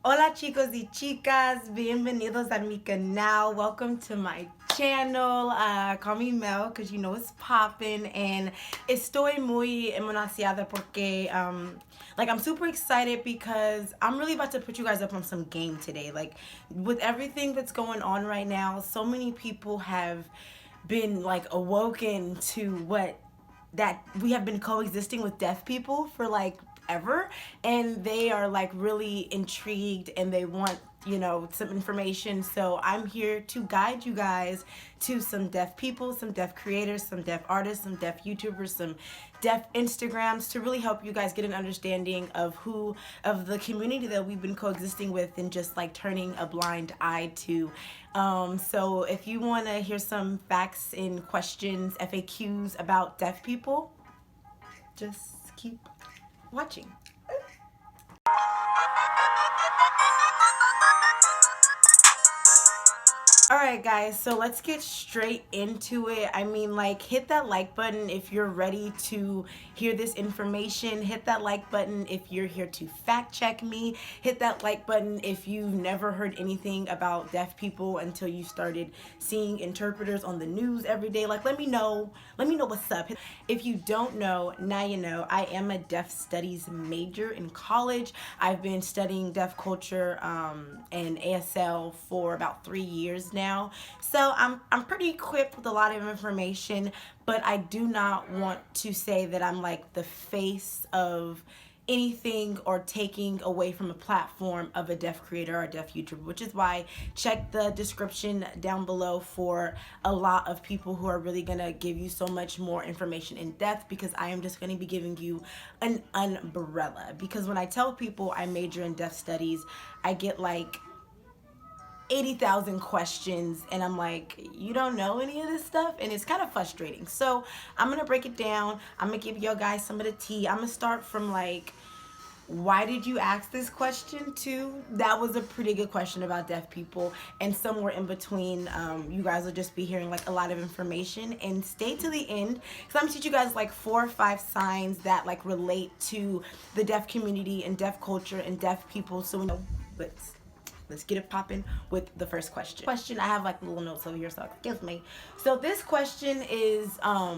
Hola chicos y chicas, bienvenidos a mi canal. Welcome to my channel. Call me Mel because you know it's poppin', and estoy muy emocionada porque I'm super excited because I'm really about to put you guys up on some game today. Like with everything that's going on right now, so many people have been like awoken to what that we have been coexisting with deaf people for like ever, and they are like really intrigued and they want some information. So I'm here to guide you guys to some deaf people, some deaf creators, some deaf artists, some deaf YouTubers, some deaf Instagrams, to really help you guys get an understanding of the community that we've been coexisting with and just like turning a blind eye to. So if you want to hear some facts and questions, FAQs about deaf people, just keep watching. Alright guys, so let's get straight into it. I mean, like, hit that like button if you're ready to hear this information. Hit that like button if you're here to fact check me. Hit that like button if you've never heard anything about deaf people until you started seeing interpreters on the news every day. Like, let me know what's up. If you don't know, now you know. I am a deaf studies major in college. I've been studying deaf culture and ASL for about 3 years now. So I'm pretty equipped with a lot of information, but I do not want to say that I'm like the face of anything or taking away from a platform of a deaf creator or a deaf YouTuber, which is why check the description down below for a lot of people who are really gonna give you so much more information in depth, because I am just gonna be giving you an umbrella. Because when I tell people I major in deaf studies, I get like 80,000 questions, and I'm like, you don't know any of this stuff, and it's kind of frustrating. So I'm gonna break it down. I'm gonna give you guys some of the tea. I'm gonna start from like, why did you ask this question too? That was a pretty good question about deaf people, and somewhere in between, you guys will just be hearing like a lot of information. And stay to the end, because I'm gonna teach you guys like 4 or 5 signs that like relate to the deaf community and deaf culture and deaf people. So let's get it popping with the first question. I have like little notes over here, so excuse me. So this question is I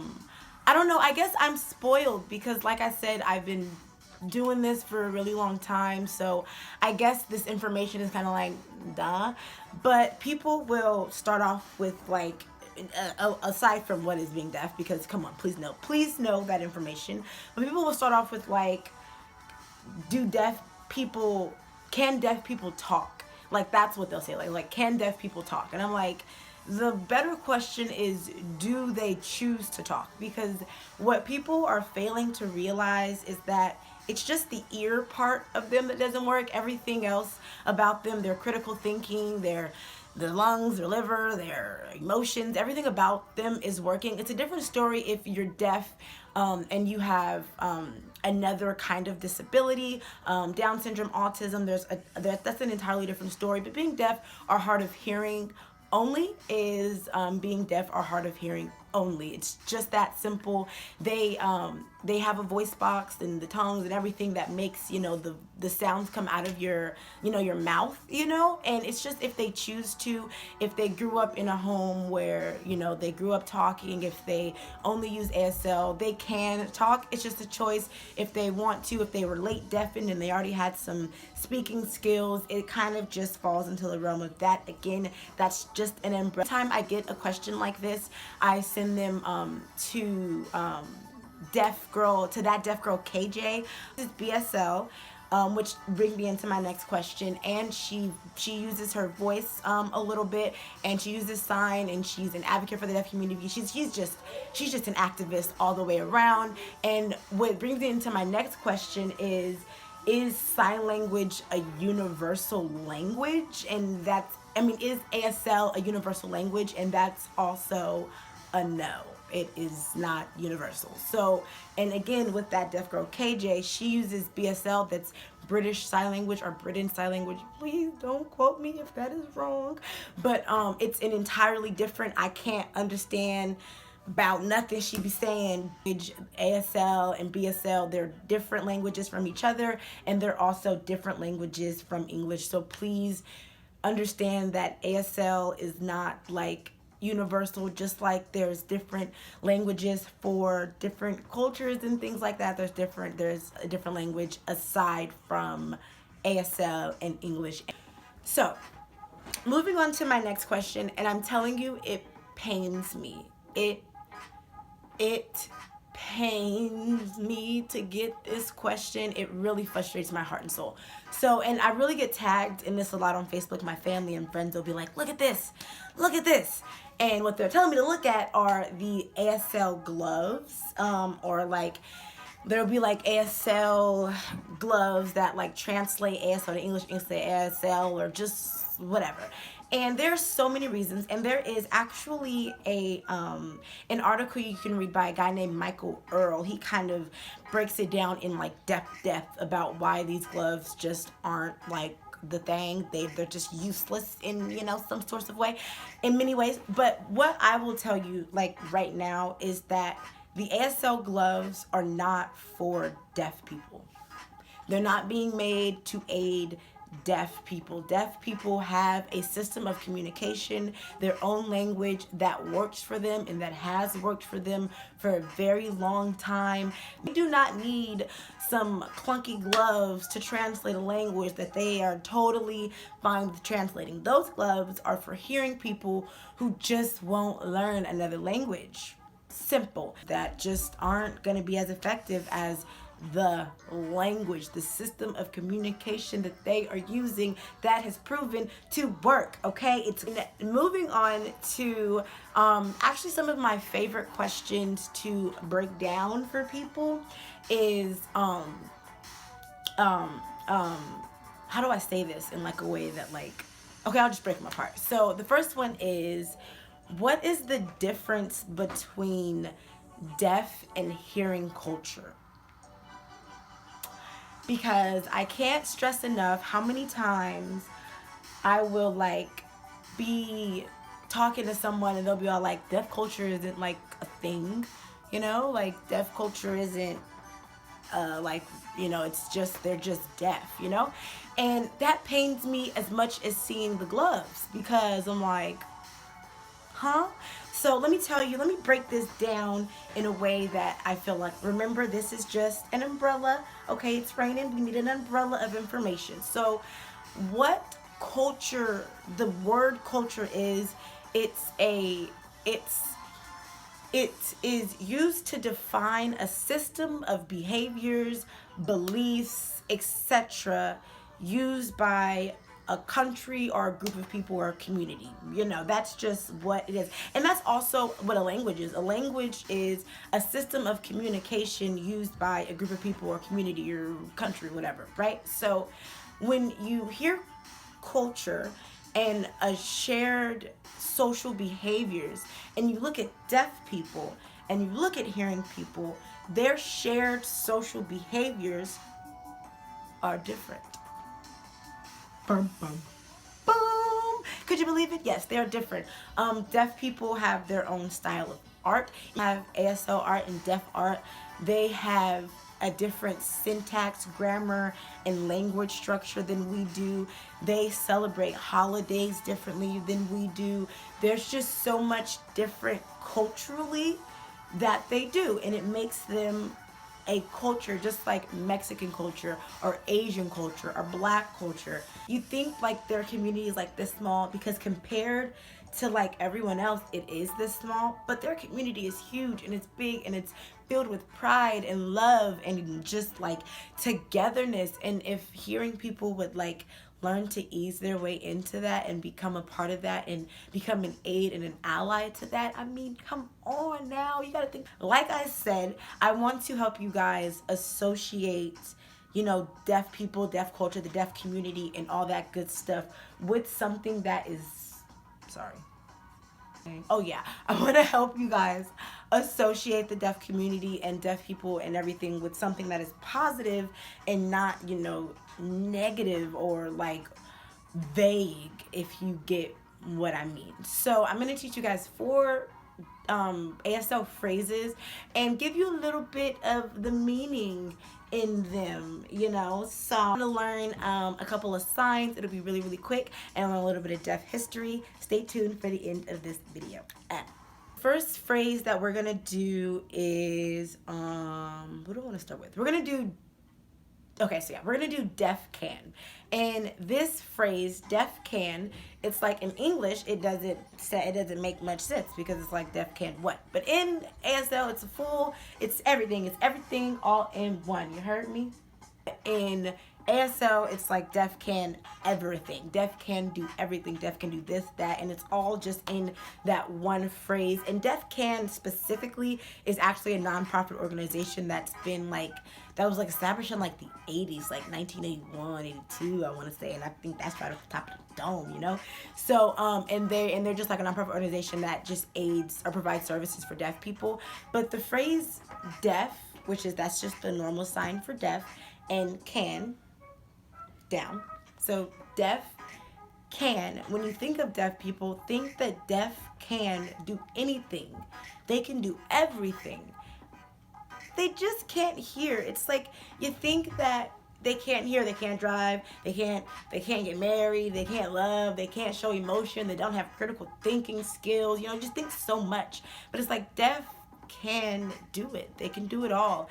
don't know, I guess I'm spoiled because like I said, I've been doing this for a really long time, so I guess this information is kind of like duh. But people will start off with like, aside from what is being deaf, because come on, please know that information. But people will start off with like, do deaf people can deaf people talk? Like, that's what they'll say. Like, can deaf people talk? And I'm like, the better question is, do they choose to talk? Because what people are failing to realize is that it's just the ear part of them that doesn't work. Everything else about them, their critical thinking, their lungs, their liver, their emotions, everything about them is working. It's a different story if you're deaf and you have another kind of disability, Down syndrome, autism. That's an entirely different story. But being deaf or hard of hearing only is being deaf or hard of hearing only. It's just that simple. They have a voice box and the tongues and everything that makes the sounds come out of your your mouth, and it's just if they choose to, if they grew up in a home where they grew up talking, if they only use ASL, they can talk. It's just a choice if they want to. If they were late deafened and they already had some speaking skills, it kind of just falls into the realm of that. Again, that's just an umbrella. Time I get a question like this, I send them to that deaf girl KJ. This is BSL, which brings me into my next question. And she uses her voice a little bit, and she uses sign, and she's an advocate for the deaf community. She's just an activist all the way around. And what brings me into my next question is sign language a universal language? And is ASL a universal language? And that's also a no. It is not universal. So, and again, with that deaf girl KJ, she uses BSL, that's British Sign Language or Britain Sign Language. Please don't quote me if that is wrong. But it's an entirely different, I can't understand about nothing she be saying. ASL and BSL, they're different languages from each other, and they're also different languages from English. So please understand that ASL is not like universal, just like there's different languages for different cultures and things like that. There's a different language aside from ASL and English. So moving on to my next question, and I'm telling you, it pains me. It pains me to get this question. It really frustrates my heart and soul. So, and I really get tagged in this a lot on Facebook. My family and friends will be like, look at this, look at this. And what they're telling me to look at are the ASL gloves, or like, there'll be like ASL gloves that like translate ASL to English, English to ASL, or just whatever. And there's so many reasons, and there is actually an article you can read by a guy named Michael Earl. He kind of breaks it down in like depth about why these gloves just aren't like the thing. They're just useless in, you know, some sorts of way, in many ways. But what I will tell you like right now is that the ASL gloves are not for deaf people. They're not being made to aid deaf people. Deaf people have a system of communication, their own language that works for them and that has worked for them for a very long time. They do not need some clunky gloves to translate a language that they are totally fine with translating. Those gloves are for hearing people who just won't learn another language. Simple. That just aren't going to be as effective as the language, the system of communication that they are using that has proven to work. Okay, it's moving on to actually some of my favorite questions to break down for people is how do I say this in like a way that like, okay, I'll just break them apart. So the first one is, what is the difference between deaf and hearing culture? Because I can't stress enough how many times I will like be talking to someone and they'll be all like, deaf culture isn't like a thing, you know, like deaf culture isn't like, you know, it's just, they're just deaf, you know. And that pains me as much as seeing the gloves, because I'm like, huh? So let me tell you, let me break this down in a way that I feel like, remember, this is just an umbrella. Okay, it's raining. We need an umbrella of information. So what culture, the word culture is, it is used to define a system of behaviors, beliefs, etc., used by a country or a group of people or a community. You know, that's just what it is. And that's also what a language is. A language is a system of communication used by a group of people or community or country, whatever, right? So when you hear culture and a shared social behaviors, and you look at deaf people and you look at hearing people, their shared social behaviors are different. Boom, boom, boom. Could you believe it? Yes, they are different. Deaf people have their own style of art. You have ASL art and deaf art. They have a different syntax, grammar, and language structure than we do. They celebrate holidays differently than we do. There's just so much different culturally that they do, and it makes them a culture just like Mexican culture or Asian culture or Black culture. You think like their community is like this small because compared to like everyone else, it is this small, but their community is huge and it's big and it's filled with pride and love and just like togetherness. And if hearing people would like learn to ease their way into that and become a part of that and become an aid and an ally to that, I mean, come on now, you gotta think. Like I said, I want to help you guys associate, you know, deaf people, deaf culture, the deaf community, and all that good stuff with something that is, sorry. Oh yeah, I want to help you guys associate the deaf community and deaf people and everything with something that is positive and not, you know, negative or like vague, if you get what I mean. So I'm going to teach you guys 4 ASL phrases and give you a little bit of the meaning in them, you know. So I'm gonna learn a couple of signs. It'll be really quick, and a little bit of deaf history. Stay tuned for the end of this video. First phrase that we're gonna do is what do I want to start with? We're gonna do we're gonna do deaf can. And this phrase, deaf can, it's like in English, it doesn't make much sense because it's like deaf can what? But in ASL, it's everything all in one. You heard me? In ASL, it's like deaf can everything. Deaf can do everything. Deaf can do this, that, and it's all just in that one phrase. And Deaf Can specifically is actually a nonprofit organization that was established in like the 80s, like 1981, 82, I want to say, and I think that's right off the top of the dome, you know. So and they're just like a nonprofit organization that just aids or provides services for deaf people. But the phrase deaf, that's just the normal sign for deaf, and can, down. So deaf can, when you think of deaf people, think that deaf can do anything. They can do everything. They just can't hear. It's like you think that they can't hear, they can't drive, they can't get married, they can't love, they can't show emotion, they don't have critical thinking skills, you know, just think so much. But it's like deaf can do it. They can do it all.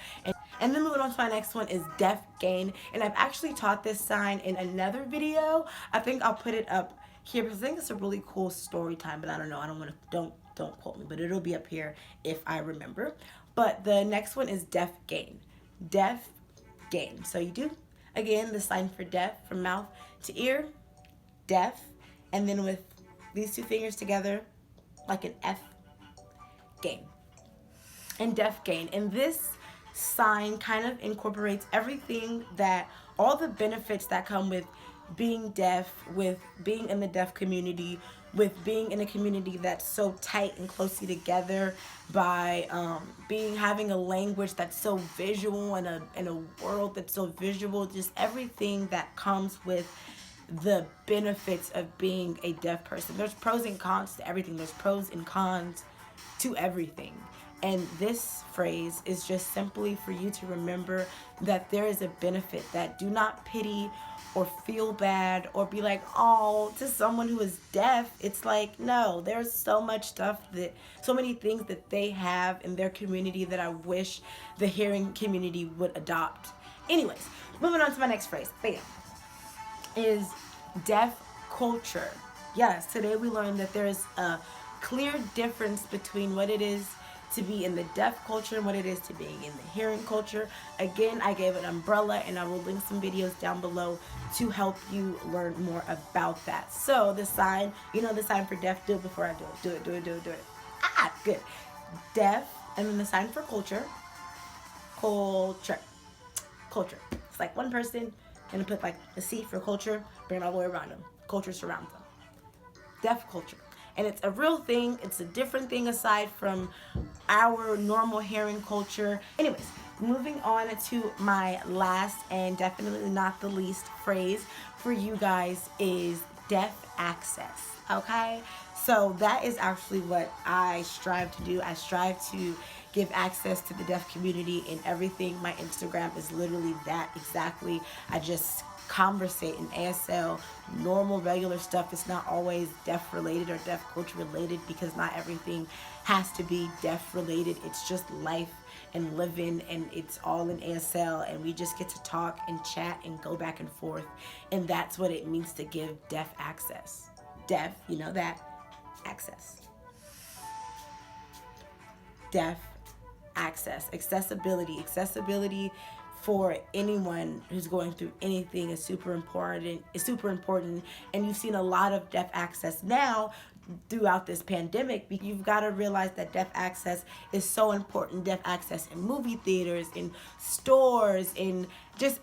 And then moving on to my next one is deaf gain. And I've actually taught this sign in another video. I think I'll put it up here because I think it's a really cool story time, but I don't know. I don't want to, don't quote me, but it'll be up here if I remember. But the next one is deaf gain. Deaf gain. So you do, again, the sign for deaf from mouth to ear, deaf, and then with these two fingers together, like an F, gain. And deaf gain. And this sign kind of incorporates everything all the benefits that come with being deaf, with being in the deaf community, with being in a community that's so tight and closely together, by having a language that's so visual and a world that's so visual, just everything that comes with the benefits of being a deaf person. There's pros and cons to everything. There's pros and cons to everything. And this phrase is just simply for you to remember that there is a benefit, that do not pity or feel bad or be like, oh, to someone who is deaf. It's like, no, there's so many things that they have in their community that I wish the hearing community would adopt. Anyways, moving on to my next phrase, bam, is deaf culture. Yes, today we learned that there's a clear difference between what it is to be in the deaf culture and what it is to being in the hearing culture. Again, I gave an umbrella, and I will link some videos down below to help you learn more about that. So the sign, the sign for deaf, do it before I do it. Do it. Ah, good. Deaf, and then the sign for culture. Culture. It's like one person, and put like a C for culture, bring it all the way around them. Culture surrounds them. Deaf culture. And it's a real thing. It's a different thing aside from our normal hearing culture. Anyways, moving on to my last and definitely not the least phrase for you guys is deaf access. Okay? So that is actually what I strive to do. I strive to give access to the deaf community in everything. My Instagram is literally that exactly. I just conversate in ASL, normal, regular stuff. It's not always deaf related or deaf culture related, because not everything has to be deaf related. It's just life and living, and it's all in ASL, and we just get to talk and chat and go back and forth, and that's what it means to give deaf access. Deaf, you know that, access. Deaf access, accessibility for anyone who's going through anything is super important. And you've seen a lot of deaf access now throughout this pandemic. You've got to realize that deaf access is so important. Deaf access in movie theaters, in stores, in just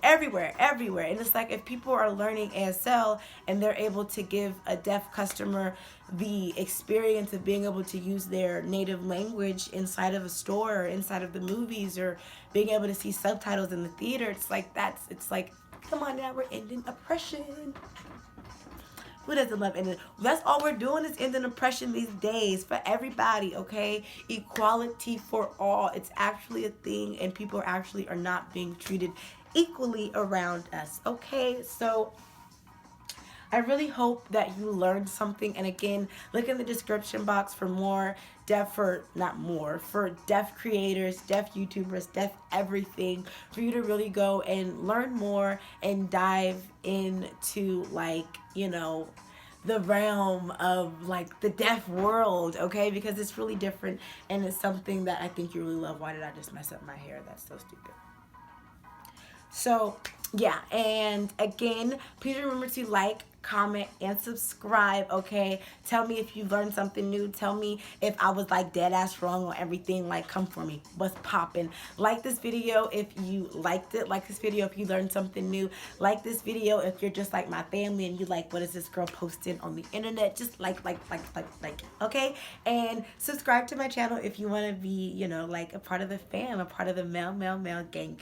everywhere. And it's like, if people are learning ASL and they're able to give a deaf customer the experience of being able to use their native language inside of a store or inside of the movies, or being able to see subtitles in the theater, it's like, come on now, we're ending oppression. Who doesn't love ending? That's all we're doing is ending oppression these days for everybody, okay? Equality for all. It's actually a thing, and people actually are not being treated equally around us, okay? So I really hope that you learned something. And again, look in the description box for more deaf, for not more, for deaf creators, deaf YouTubers, deaf everything, for you to really go and learn more and dive into, like, you know, the realm of like the deaf world, okay? Because it's really different and it's something that I think you really love. Why did I just mess up my hair? That's so stupid. So yeah, and again, please remember to like, comment, and subscribe, okay? Tell me if you learned something new. Tell me if I was like dead ass wrong on everything. Like, come for me. What's poppin'? Like this video if you liked it. Like this video if you learned something new. Like this video if you're just like my family and you like, what is this girl posting on the internet? Just like, okay? And subscribe to my channel if you want to be, you know, like a part of the fam, a part of the male gang.